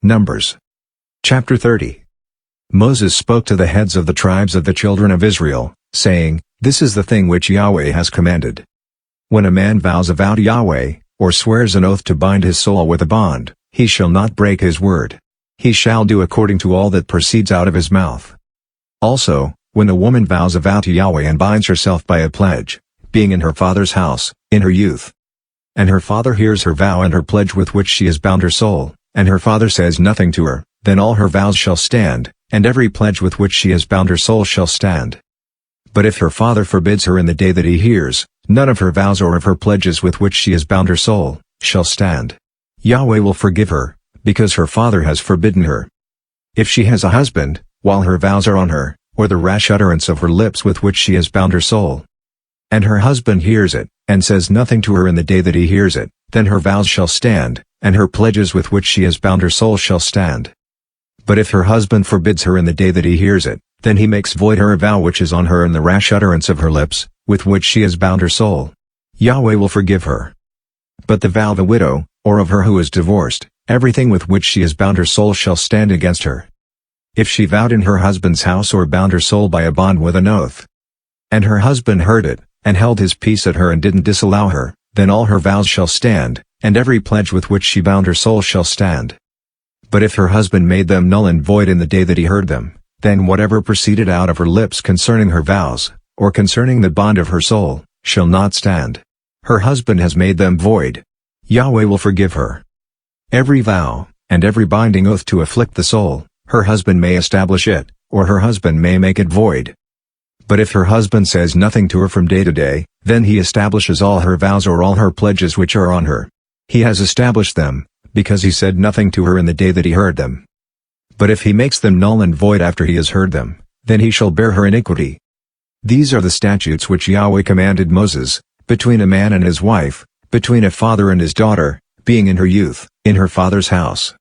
Numbers. Chapter 30. Moses spoke to the heads of the tribes of the children of Israel, saying, This is the thing which Yahweh has commanded. When a man vows a vow to Yahweh, or swears an oath to bind his soul with a bond, he shall not break his word. He shall do according to all that proceeds out of his mouth. Also, when a woman vows a vow to Yahweh and binds herself by a pledge, being in her father's house, in her youth, and her father hears her vow and her pledge with which she has bound her soul, and her father says nothing to her, then all her vows shall stand, and every pledge with which she has bound her soul shall stand. But if her father forbids her in the day that he hears, none of her vows or of her pledges with which she has bound her soul, shall stand. Yahweh will forgive her, because her father has forbidden her. If she has a husband, while her vows are on her, or the rash utterance of her lips with which she has bound her soul, and her husband hears it, and says nothing to her in the day that he hears it, then her vows shall stand, and her pledges with which she has bound her soul shall stand. But if her husband forbids her in the day that he hears it, then he makes void her vow which is on her and the rash utterance of her lips, with which she has bound her soul. Yahweh will forgive her. But the vow of a widow, or of her who is divorced, everything with which she has bound her soul shall stand against her. If she vowed in her husband's house or bound her soul by a bond with an oath, and her husband heard it, and held his peace at her and didn't disallow her, then all her vows shall stand, and every pledge with which she bound her soul shall stand. But if her husband made them null and void in the day that he heard them, then whatever proceeded out of her lips concerning her vows, or concerning the bond of her soul, shall not stand. Her husband has made them void. Yahweh will forgive her. Every vow, and every binding oath to afflict the soul, her husband may establish it, or her husband may make it void. But if her husband says nothing to her from day to day, then he establishes all her vows or all her pledges which are on her. He has established them, because he said nothing to her in the day that he heard them. But if he makes them null and void after he has heard them, then he shall bear her iniquity. These are the statutes which Yahweh commanded Moses, between a man and his wife, between a father and his daughter, being in her youth, in her father's house.